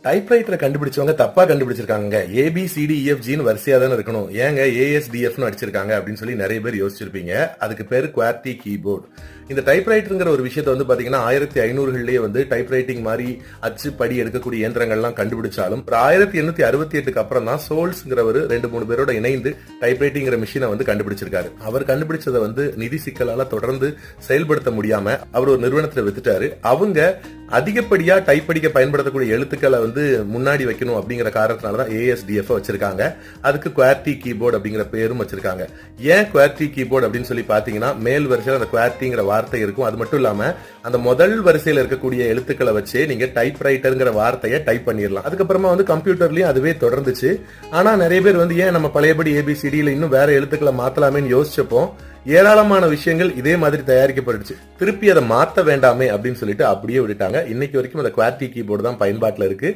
டைப்ரைட்டரை கண்டுபிடிச்சவங்க தப்பா கண்டுபிடிச்சிருக்காங்க. ABCDEFGன்னு வரிசையா தானே இருக்கணும், ஏங்க ASDFன்னு அடிச்சிருக்காங்க அப்படின்னு சொல்லி நிறைய பேர் யோசிச்சிருப்பீங்க. அதுக்கு பேரு QWERTY கீபோர்டு. இந்த டைப்ரைட்டருங்கிற ஒரு விஷயத்தை வந்து பாத்தீங்கன்னா 1500லேயே வந்து டைப்ரைட்டிங் மாதிரி அச்சு படி எடுக்கக்கூடிய இயந்திரங்கள்லாம் கண்டுபிடிச்சாலும் 1868க்கு அப்புறம் தான் சோல்ஸ்ங்கிறவர் 2-3 பேரோட இணைந்து டைப்ரைட்டிங்கிற மிஷினை வந்து கண்டுபிடிச்சிருக்காரு. அவர் கண்டுபிடிச்சதை வந்து நிதி சிக்கலால தொடர்ந்து செயல்படுத்த முடியாம அவர் ஒரு நிறுவனத்துல வித்துட்டாரு. அவங்க அதிகப்படியா டைப் படிக்க பயன்படுத்தக்கூடிய எழுத்துக்களை வந்து முன்னாடி வைக்கணும் அப்படிங்கிற காரணத்தினாலதான் ASDF வச்சிருக்காங்க. அதுக்கு QWERTY கீபோர்டு அப்படிங்கிற பேரும் வச்சிருக்காங்க. ஏன் QWERTY கீபோர்டு அப்படின்னு சொல்லி பாத்தீங்கன்னா மேல் வரிசையில் அந்த QWERTYங்கிற வார்த்தை இருக்கும். அது மட்டும் இல்லாம அந்த முதல் வரிசையில் இருக்கக்கூடிய எழுத்துக்களை வச்சு நீங்க டைப் ரைட்டர்ங்கிற வார்த்தையை டைப் பண்ணிடலாம். அதுக்கப்புறமா வந்து கம்ப்யூட்டர்லயும் அதுவே தொடர்ந்துச்சு. ஆனா நிறைய பேர் வந்து ஏன் நம்ம பழையபடி ABCDல இன்னும் வேற எழுத்துக்களை மாத்தலாமேன்னு யோசிச்சப்போ ஏராளமான விஷயங்கள் இதே மாதிரி தயாரிக்கப்பட்டுச்சு. திருப்பி அதை மாத்த வேண்டாமே அப்படின்னு சொல்லிட்டு அப்படியே விட்டுட்டாங்க. இன்னைக்கு வரைக்கும் அந்த QWERTY கீபோர்டு தான் பயன்பாட்டில் இருக்கு.